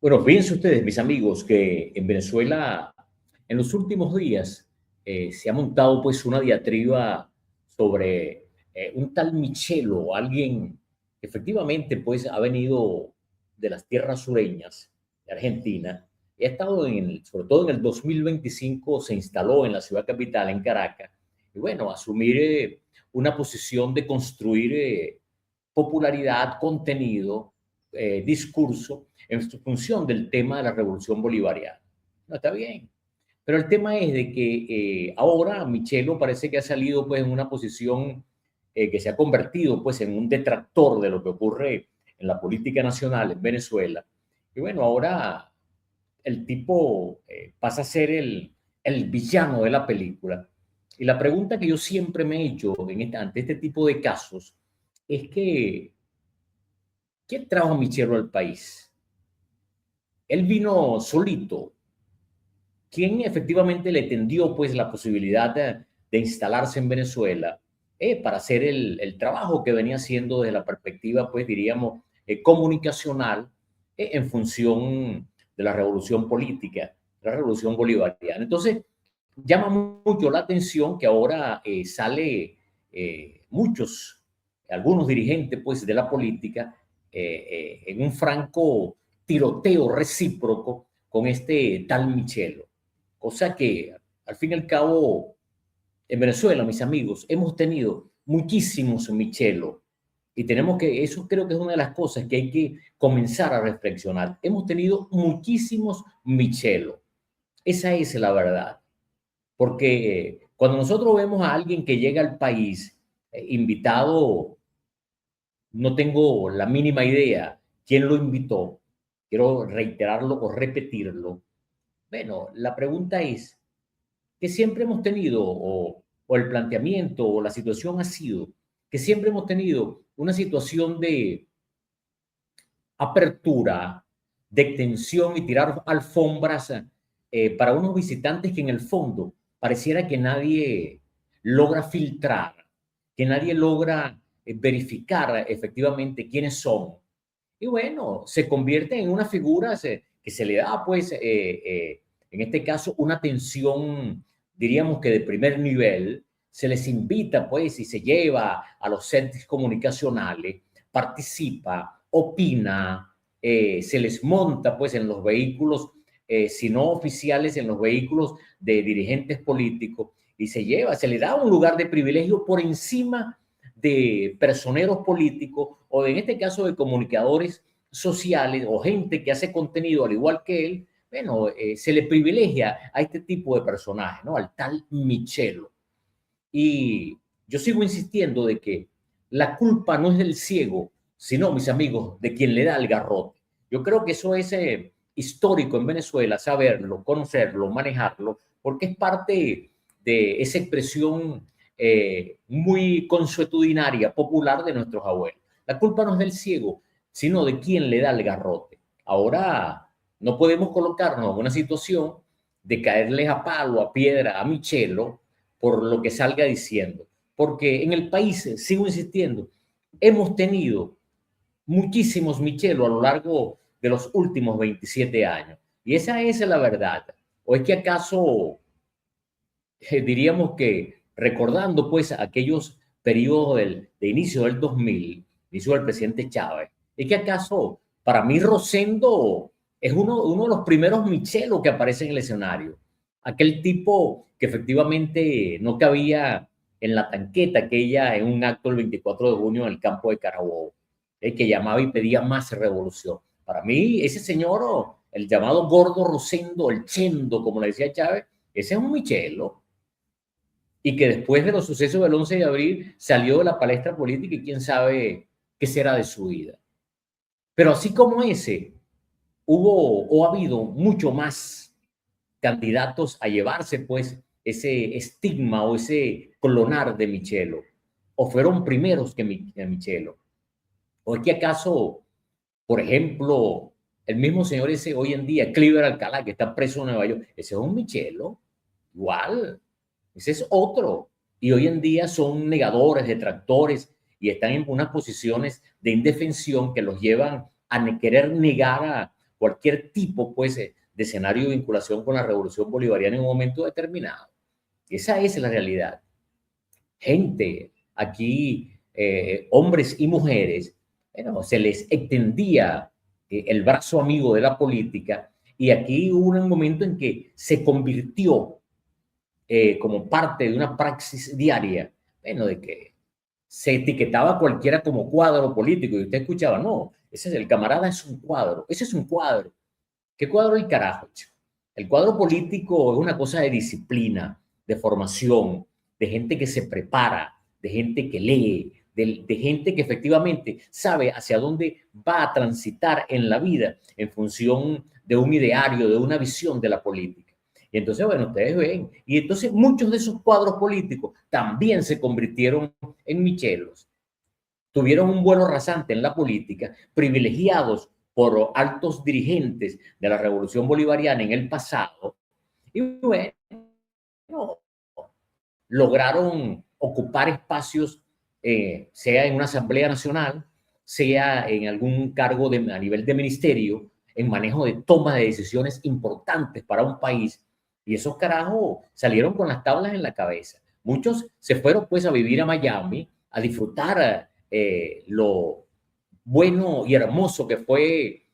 Bueno, fíjense ustedes, mis amigos, que en Venezuela en los últimos días se ha montado pues una diatriba sobre un tal Michelo, alguien que efectivamente pues ha venido de las tierras sureñas de Argentina y ha estado sobre todo en el 2025 se instaló en la ciudad capital, en Caracas, y bueno, asumir una posición de construir popularidad, contenido, discurso en función del tema de la revolución bolivariana. No, está bien. Pero el tema es de que ahora Michelo parece que ha salido pues en una posición que se ha convertido pues en un detractor de lo que ocurre en la política nacional en Venezuela. Y bueno, ahora el tipo pasa a ser el villano de la película. Y la pregunta que yo siempre me he hecho ante este tipo de casos es que, ¿quién trajo a Michelo al país? Él vino solito. ¿Quién efectivamente le tendió pues la posibilidad de instalarse en Venezuela para hacer el trabajo que venía haciendo desde la perspectiva, pues diríamos, comunicacional en función de la revolución política, la revolución bolivariana? Entonces, llama mucho la atención que ahora sale algunos dirigentes pues de la política en un franco tiroteo recíproco con este tal Michelo. Cosa que, al fin y al cabo, en Venezuela, mis amigos, hemos tenido muchísimos Michelo y tenemos que, eso creo que es una de las cosas que hay que comenzar a reflexionar. Hemos tenido muchísimos Michelo. Esa es la verdad. Porque cuando nosotros vemos a alguien que llega al país invitado, no tengo la mínima idea quién lo invitó, quiero reiterarlo o repetirlo. Bueno, la pregunta es, que siempre hemos tenido, o el planteamiento o la situación ha sido, que siempre hemos tenido una situación de apertura, de extensión y tirar alfombras para unos visitantes que en el fondo pareciera que nadie logra filtrar, que nadie logra verificar efectivamente quiénes son. Y bueno, se convierte en una figura que se le da, pues, en este caso, una atención, diríamos que de primer nivel. Se les invita, pues, y se lleva a los centros comunicacionales, participa, opina, se les monta, pues, en los vehículos, si no oficiales, en los vehículos de dirigentes políticos, y se le da un lugar de privilegio por encima de personeros políticos o en este caso de comunicadores sociales o gente que hace contenido al igual que él. Bueno, se le privilegia a este tipo de personajes, ¿no? Al tal Michelo. Y yo sigo insistiendo de que la culpa no es del ciego, sino, mis amigos, de quien le da el garrote. Yo creo que eso es histórico en Venezuela, saberlo, conocerlo, manejarlo, porque es parte de esa expresión muy consuetudinaria, popular de nuestros abuelos. La culpa no es del ciego, sino de quien le da el garrote. Ahora no podemos colocarnos en una situación de caerles a palo, a piedra, a Michelo, por lo que salga diciendo. Porque en el país, sigo insistiendo, hemos tenido muchísimos Michelo a lo largo de los últimos 27 años. Y esa es la verdad. ¿O es que acaso diríamos que recordando pues aquellos periodos de inicio del 2000, inicio del presidente Chávez, es que acaso para mí Rosendo es uno de los primeros Michelo que aparece en el escenario? Aquel tipo que efectivamente no cabía en la tanqueta aquella en un acto el 24 de junio en el campo de Carabobo, que llamaba y pedía más revolución. Para mí, ese señor, el llamado Gordo Rosendo, el Chendo, como le decía Chávez, ese es un Michelo y que después de los sucesos del 11 de abril salió de la palestra política y quién sabe qué será de su vida. Pero así como ese, hubo o ha habido mucho más candidatos a llevarse pues ese estigma o ese clonar de Michelo, o fueron primeros que Michelo. ¿O es que acaso, por ejemplo, el mismo señor ese hoy en día, Cliver Alcalá, que está preso en Nueva York, ese es un Michelo? Igual, ese es otro. Y hoy en día son negadores, detractores y están en unas posiciones de indefensión que los llevan a querer negar cualquier tipo pues, de escenario de vinculación con la revolución bolivariana en un momento determinado. Esa es la realidad. Gente, aquí, hombres y mujeres, bueno, se les extendía el brazo amigo de la política y aquí hubo un momento en que se convirtió como parte de una praxis diaria, bueno, de que se etiquetaba a cualquiera como cuadro político y usted escuchaba, no, ese es el camarada, es un cuadro, ese es un cuadro. ¿Qué cuadro el carajo, chico? El cuadro político es una cosa de disciplina, de formación, de gente que se prepara, de gente que lee, de gente que efectivamente sabe hacia dónde va a transitar en la vida en función de un ideario, de una visión de la política. Y entonces, bueno, ustedes ven, y entonces muchos de esos cuadros políticos también se convirtieron en michelos. Tuvieron un vuelo rasante en la política, privilegiados por altos dirigentes de la revolución bolivariana en el pasado, y bueno, lograron ocupar espacios, sea en una Asamblea Nacional, sea en algún cargo a nivel de ministerio, en manejo de toma de decisiones importantes para un país, y esos carajos salieron con las tablas en la cabeza. Muchos se fueron pues a vivir a Miami, a disfrutar lo bueno y hermoso que fue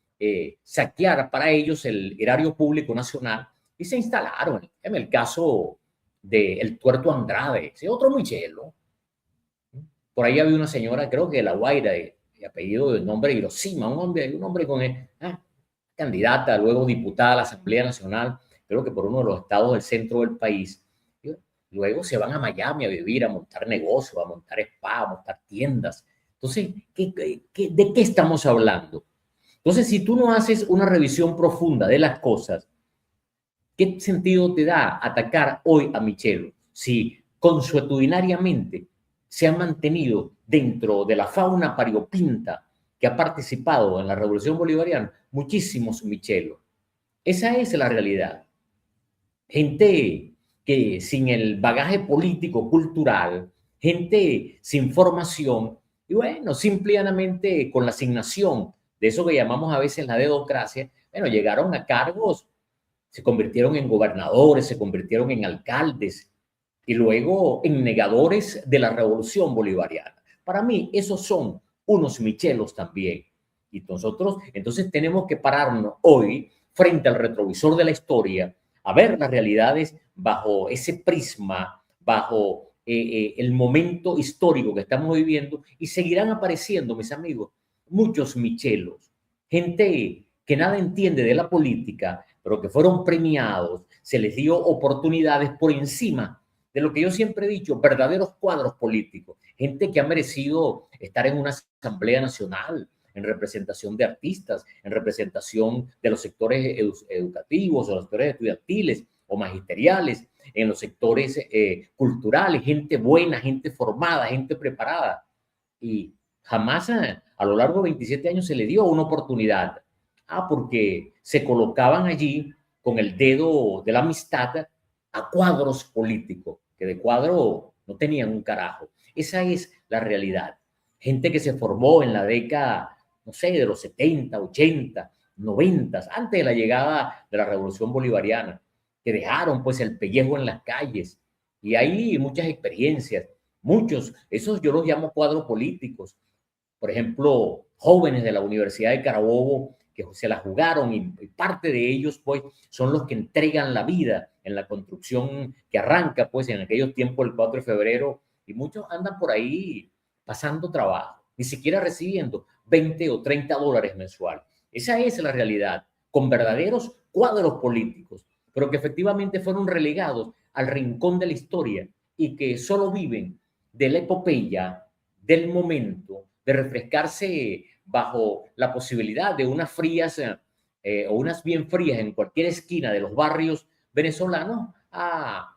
saquear para ellos el erario público nacional y se instalaron. En el caso del Tuerto Andrade, ese otro Michelo. Por ahí había una señora, creo que de La Guaira, de apellido de nombre Hiroshima, un hombre con candidata, luego diputada a la Asamblea Nacional, creo que por uno de los estados del centro del país. Luego se van a Miami a vivir, a montar negocios, a montar spa, a montar tiendas. Entonces, ¿de qué estamos hablando? Entonces, si tú no haces una revisión profunda de las cosas, ¿qué sentido te da atacar hoy a Michelo si consuetudinariamente se ha mantenido dentro de la fauna variopinta que ha participado en la Revolución Bolivariana muchísimos Michelos? Esa es la realidad. Gente que sin el bagaje político, cultural, gente sin formación, y bueno, simplemente con la asignación de eso que llamamos a veces la dedocracia, bueno, llegaron a cargos, se convirtieron en gobernadores, se convirtieron en alcaldes y luego en negadores de la revolución bolivariana. Para mí, esos son unos michelos también. Y nosotros, entonces, tenemos que pararnos hoy frente al retrovisor de la historia a ver las realidades bajo ese prisma, bajo el momento histórico que estamos viviendo y seguirán apareciendo, mis amigos, muchos michelos, gente que nada entiende de la política, pero que fueron premiados, se les dio oportunidades por encima de lo que yo siempre he dicho, verdaderos cuadros políticos, gente que ha merecido estar en una Asamblea Nacional, en representación de artistas, en representación de los sectores educativos o los sectores estudiantiles o magisteriales, en los sectores culturales, gente buena, gente formada, gente preparada. Y jamás a lo largo de 27 años se le dio una oportunidad. Porque se colocaban allí con el dedo de la amistad a cuadros políticos, que de cuadro no tenían un carajo. Esa es la realidad. Gente que se formó en la década, no sé, de los 70, 80, 90, antes de la llegada de la Revolución Bolivariana, que dejaron pues el pellejo en las calles. Y hay muchas experiencias, muchos, esos yo los llamo cuadros políticos. Por ejemplo, jóvenes de la Universidad de Carabobo que se la jugaron y parte de ellos pues son los que entregan la vida en la construcción que arranca pues en aquellos tiempos el 4 de febrero y muchos andan por ahí pasando trabajo, ni siquiera recibiendo 20 o 30 dólares mensuales. Esa es la realidad, con verdaderos cuadros políticos, pero que efectivamente fueron relegados al rincón de la historia y que solo viven de la epopeya, del momento, de refrescarse bajo la posibilidad de unas frías o unas bien frías en cualquier esquina de los barrios venezolanos a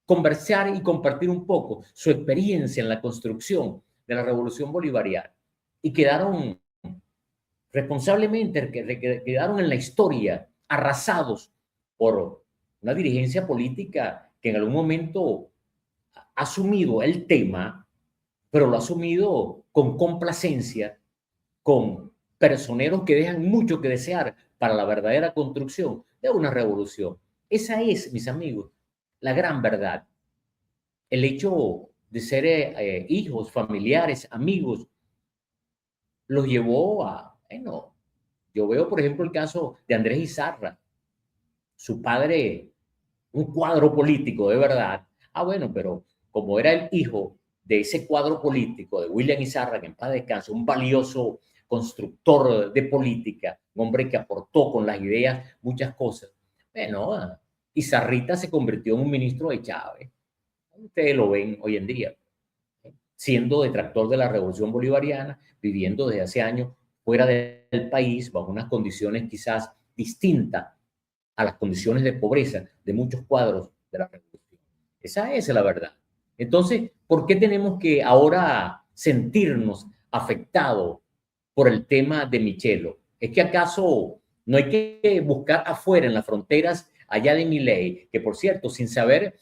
conversar y compartir un poco su experiencia en la construcción de la revolución bolivariana. Y quedaron responsablemente, quedaron en la historia arrasados por una dirigencia política que en algún momento ha asumido el tema, pero lo ha asumido con complacencia, con personeros que dejan mucho que desear para la verdadera construcción de una revolución. Esa es, mis amigos, la gran verdad. El hecho de ser hijos, familiares, amigos, los llevó a, bueno, yo veo, por ejemplo, el caso de Andrés Izarra, su padre, un cuadro político de verdad. Ah, bueno, pero como era el hijo de ese cuadro político de William Izarra, que en paz descanse, un valioso constructor de política, un hombre que aportó con las ideas muchas cosas. Bueno, Izarrita se convirtió en un ministro de Chávez. Ustedes lo ven hoy en día, siendo detractor de la revolución bolivariana, viviendo desde hace años fuera del país, bajo unas condiciones quizás distintas a las condiciones de pobreza de muchos cuadros de la revolución. Esa es la verdad. Entonces, ¿por qué tenemos que ahora sentirnos afectados por el tema de Michelo? ¿Es que acaso no hay que buscar afuera, en las fronteras, allá de Milei, que por cierto, sin saber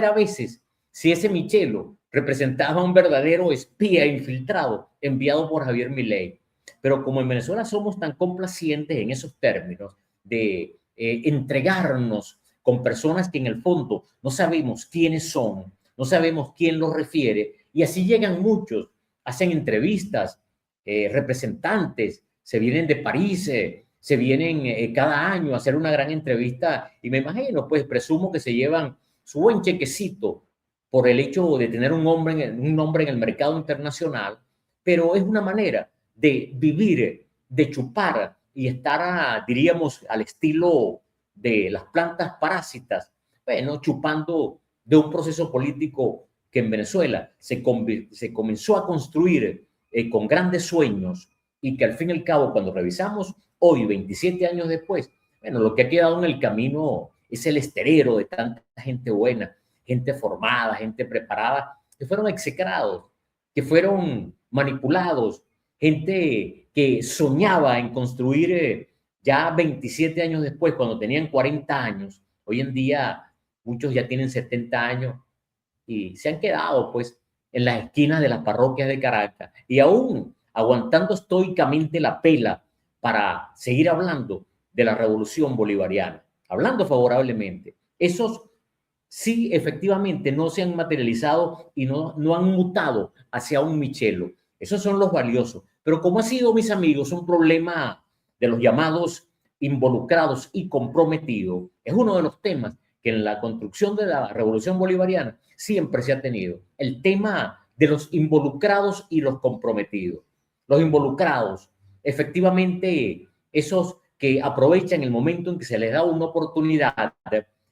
a veces si ese Michelo representaba un verdadero espía infiltrado enviado por Javier Milei? Pero como en Venezuela somos tan complacientes en esos términos de entregarnos con personas que en el fondo no sabemos quiénes son, no sabemos quién los refiere, y así llegan muchos, hacen entrevistas, representantes, se vienen de París, se vienen cada año a hacer una gran entrevista, y me imagino, pues presumo que se llevan su buen chequecito por el hecho de tener un nombre en el mercado internacional, pero es una manera de vivir, de chupar y estar, diríamos, al estilo de las plantas parásitas, bueno, chupando de un proceso político que en Venezuela se comenzó a construir con grandes sueños y que al fin y al cabo, cuando revisamos hoy, 27 años después, bueno, lo que ha quedado en el camino es el esterero de tanta gente buena, gente formada, gente preparada, que fueron execrados, que fueron manipulados, gente que soñaba en construir ya 27 años después, cuando tenían 40 años. Hoy en día muchos ya tienen 70 años y se han quedado pues en las esquinas de las parroquias de Caracas y aún aguantando estoicamente la pela para seguir hablando de la revolución bolivariana, hablando favorablemente. Esos sí efectivamente no se han materializado y no han mutado hacia un Michelo. Esos son los valiosos. Pero como ha sido, mis amigos, un problema de los llamados involucrados y comprometidos, es uno de los temas que en la construcción de la revolución bolivariana siempre se ha tenido. El tema de los involucrados y los comprometidos. Los involucrados, efectivamente, esos que aprovechan el momento en que se les da una oportunidad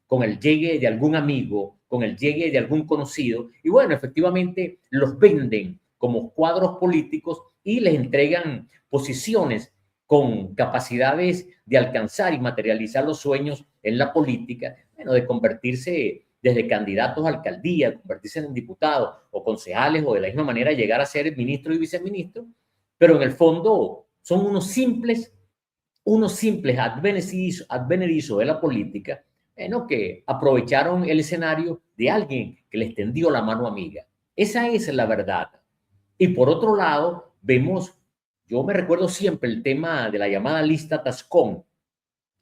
con el llegue de algún amigo, con el llegue de algún conocido, y bueno, efectivamente los venden como cuadros políticos y les entregan posiciones con capacidades de alcanzar y materializar los sueños en la política, bueno, de convertirse desde candidatos a alcaldía, convertirse en diputados o concejales o de la misma manera llegar a ser ministro y viceministro, pero en el fondo son unos simples advenedizos de la política, bueno, que aprovecharon el escenario de alguien que les tendió la mano amiga. Esa es la verdad. Y por otro lado, vemos, yo me recuerdo siempre el tema de la llamada lista Tascón,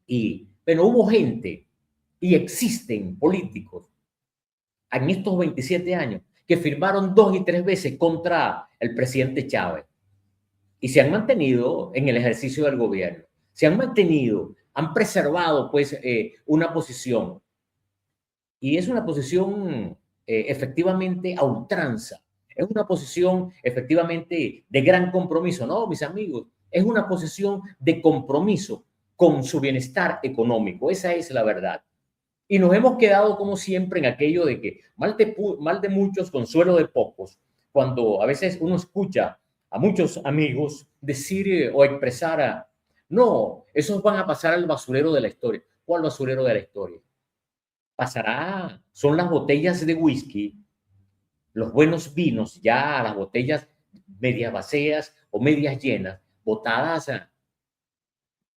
y bueno, hubo gente y existen políticos en estos 27 años que firmaron 2 y 3 veces contra el presidente Chávez y se han mantenido en el ejercicio del gobierno, se han mantenido, han preservado pues una posición y es una posición efectivamente a ultranza, es una posición efectivamente de gran compromiso, no, mis amigos, es una posición de compromiso con su bienestar económico, esa es la verdad. Y nos hemos quedado como siempre en aquello de que mal de muchos, consuelo de pocos, cuando a veces uno escucha a muchos amigos decir o expresar, no, esos van a pasar al basurero de la historia. ¿Cuál basurero de la historia? Pasará, son las botellas de whisky, los buenos vinos, ya las botellas medias vacías o medias llenas, botadas,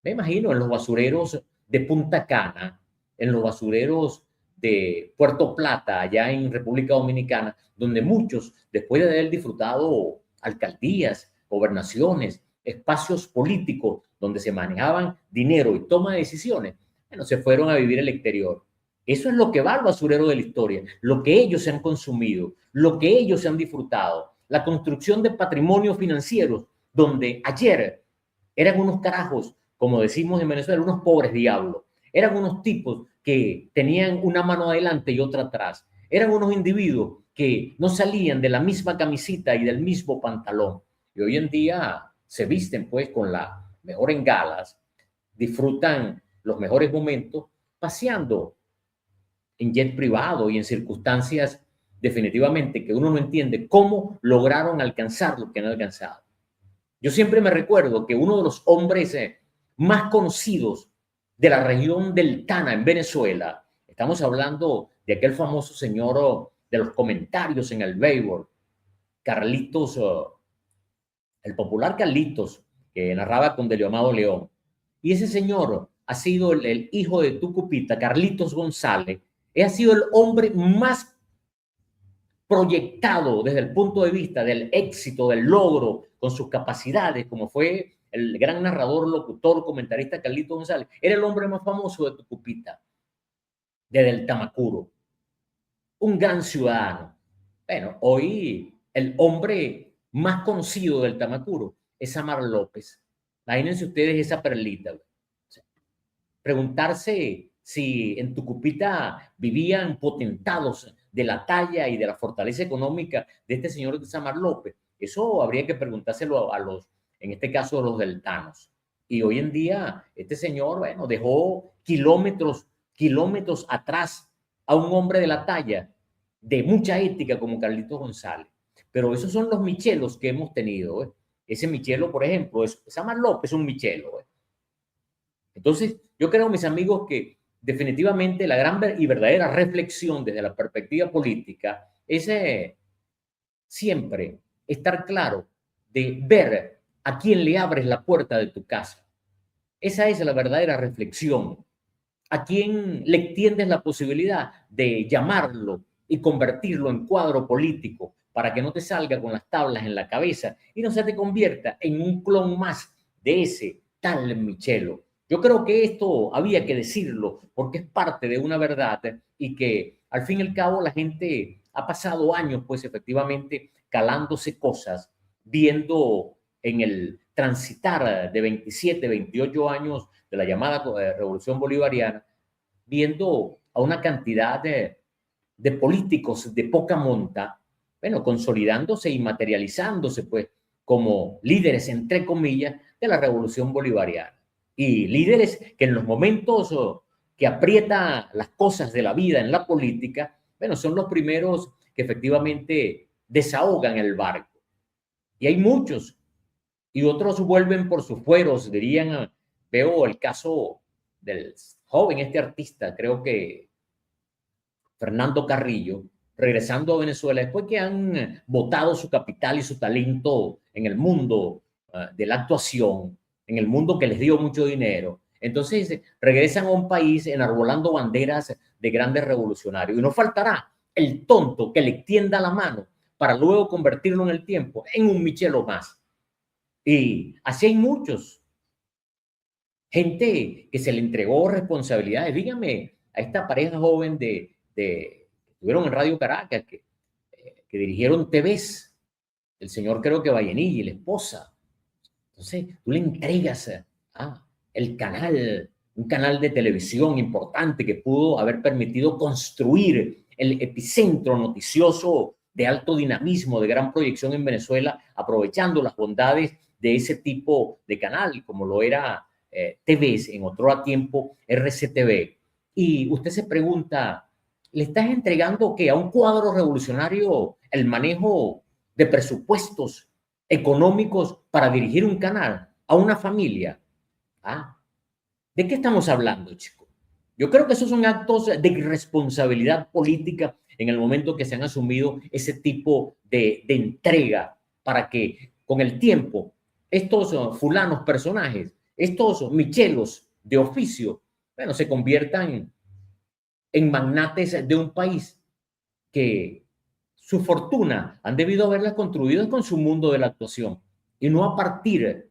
me imagino, en los basureros de Punta Cana, en los basureros de Puerto Plata, allá en República Dominicana, donde muchos, después de haber disfrutado alcaldías, gobernaciones, espacios políticos donde se manejaban dinero y toma de decisiones, bueno, se fueron a vivir al exterior. Eso es lo que va al basurero de la historia, lo que ellos se han consumido, lo que ellos se han disfrutado, la construcción de patrimonios financieros, donde ayer eran unos carajos, como decimos en Venezuela, unos pobres diablos. Eran unos tipos que tenían una mano adelante y otra atrás. Eran unos individuos que no salían de la misma camisita y del mismo pantalón. Y hoy en día se visten pues con la mejor en galas, disfrutan los mejores momentos paseando en jet privado y en circunstancias definitivamente que uno no entiende cómo lograron alcanzar lo que han alcanzado. Yo siempre me recuerdo que uno de los hombres más conocidos de la región del Tana en Venezuela, estamos hablando de aquel famoso señor de los comentarios en el béisbol, Carlitos, el popular Carlitos, que narraba con Deliomado León. Y ese señor ha sido el hijo de Tucupita, Carlitos González, ha sido el hombre más proyectado desde el punto de vista del éxito, del logro, con sus capacidades, como fue el gran narrador, locutor, comentarista Carlitos González. Era el hombre más famoso de Tucupita, desde el Tamacuro. Un gran ciudadano. Bueno, hoy el hombre más conocido del Tamacuro es Amar López. Imagínense ustedes esa perlita. O sea, preguntarse si en Tucupita vivían potentados de la talla y de la fortaleza económica de este señor Samar López. Eso habría que preguntárselo a los, en este caso, a los deltanos. Y hoy en día, este señor, bueno, dejó kilómetros atrás a un hombre de la talla, de mucha ética como Carlitos González. Pero esos son los michelos que hemos tenido. Ese michelo, por ejemplo, Samar López es un michelo. Entonces, yo creo, mis amigos, que definitivamente la gran y verdadera reflexión desde la perspectiva política es siempre estar claro de ver a quién le abres la puerta de tu casa. Esa es la verdadera reflexión. A quién le extiendes la posibilidad de llamarlo y convertirlo en cuadro político para que no te salga con las tablas en la cabeza y no se te convierta en un clon más de ese tal Michelo. Yo creo que esto había que decirlo porque es parte de una verdad y que al fin y al cabo la gente ha pasado años pues efectivamente calándose cosas, viendo en el transitar de 27, 28 años de la llamada Revolución Bolivariana, viendo a una cantidad de políticos de poca monta, bueno, consolidándose y materializándose pues como líderes, entre comillas, de la Revolución Bolivariana. Y líderes que en los momentos que aprieta las cosas de la vida en la política, bueno, son los primeros que efectivamente desahogan el barco. Y hay muchos, y otros vuelven por sus fueros, dirían, veo el caso del joven, este artista, creo que Fernando Carrillo, regresando a Venezuela, después que han botado su capital y su talento en el mundo de la actuación, en el mundo que les dio mucho dinero. Entonces regresan a un país enarbolando banderas de grandes revolucionarios. Y no faltará el tonto que le extienda la mano para luego convertirlo en el tiempo en un Michelo más. Y así hay muchos. Gente que se le entregó responsabilidades. Dígame a esta pareja joven que estuvieron en Radio Caracas, que dirigieron TVs, el señor creo que Vallenilla y la esposa. Entonces, tú le entregas el canal, un canal de televisión importante que pudo haber permitido construir el epicentro noticioso de alto dinamismo, de gran proyección en Venezuela, aprovechando las bondades de ese tipo de canal, como lo era TVs, en otro tiempo RCTV. Y usted se pregunta, ¿le estás entregando qué? A un cuadro revolucionario el manejo de presupuestos económicos para dirigir un canal a una familia. ¿De qué estamos hablando, chicos? Yo creo que esos son actos de irresponsabilidad política en el momento que se han asumido ese tipo de entrega para que con el tiempo estos fulanos personajes, estos michelos de oficio, bueno, se conviertan en magnates de un país que su fortuna han debido haberla construido con su mundo de la actuación y no a partir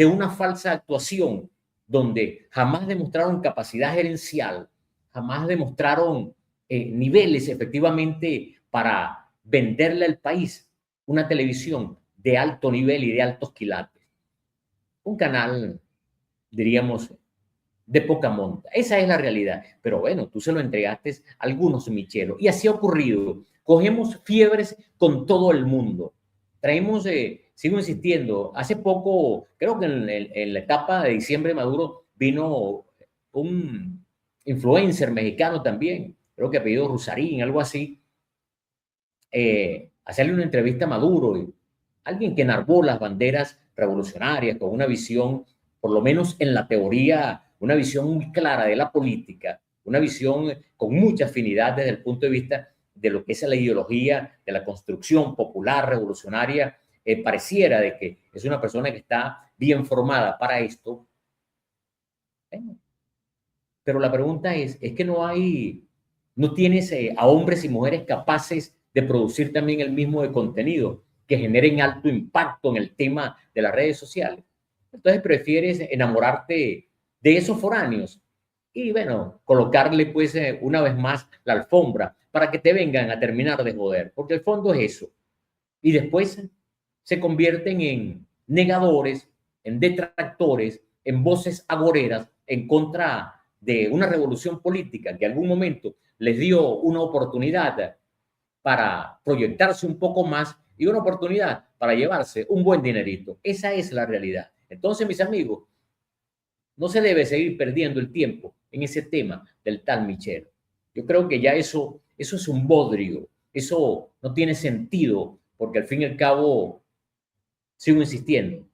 de una falsa actuación donde jamás demostraron capacidad gerencial, jamás demostraron niveles efectivamente para venderle al país una televisión de alto nivel y de altos quilates. Un canal, diríamos, de poca monta. Esa es la realidad. Pero bueno, tú se lo entregaste a algunos, Michelo. Y así ha ocurrido. Cogemos fiebres con todo el mundo. Traemos, sigo insistiendo, hace poco, creo que en la etapa de diciembre Maduro vino un influencer mexicano también, creo que apellido Rusarín, algo así, hacerle una entrevista a Maduro, y alguien que enarbó las banderas revolucionarias con una visión, por lo menos en la teoría, una visión muy clara de la política, una visión con mucha afinidad desde el punto de vista de lo que es la ideología de la construcción popular revolucionaria. Pareciera de que es una persona que está bien formada para esto. Pero la pregunta es que no tienes a hombres y mujeres capaces de producir también el mismo de contenido, que generen alto impacto en el tema de las redes sociales. Entonces prefieres enamorarte de esos foráneos y, bueno, colocarle pues una vez más la alfombra para que te vengan a terminar de joder, porque el fondo es eso. Y después se convierten en negadores, en detractores, en voces agoreras en contra de una revolución política que en algún momento les dio una oportunidad para proyectarse un poco más y una oportunidad para llevarse un buen dinerito. Esa es la realidad. Entonces, mis amigos, no se debe seguir perdiendo el tiempo en ese tema del tal Michel. Yo creo que ya eso es un bodrio, eso no tiene sentido, porque al fin y al cabo, sigo insistiendo,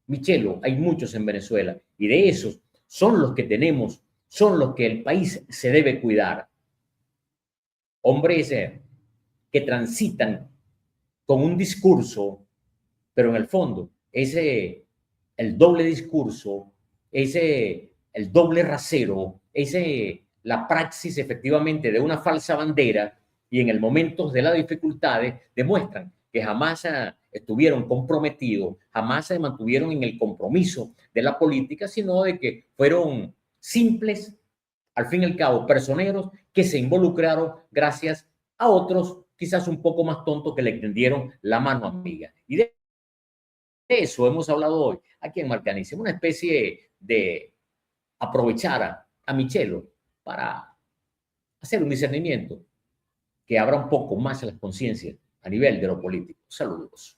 Michelo, hay muchos en Venezuela y de esos son los que tenemos, son los que el país se debe cuidar. Hombres que transitan con un discurso, pero en el fondo, el doble discurso, el doble rasero, la praxis efectivamente de una falsa bandera y en el momento de las dificultades demuestran que jamás estuvieron comprometidos, jamás se mantuvieron en el compromiso de la política, sino de que fueron simples, al fin y al cabo, personeros que se involucraron gracias a otros quizás un poco más tontos que le extendieron la mano amiga. Y de eso hemos hablado hoy aquí en Marcanice, una especie de aprovechar a Michelo para hacer un discernimiento que abra un poco más las conciencias a nivel de lo político. Saludos.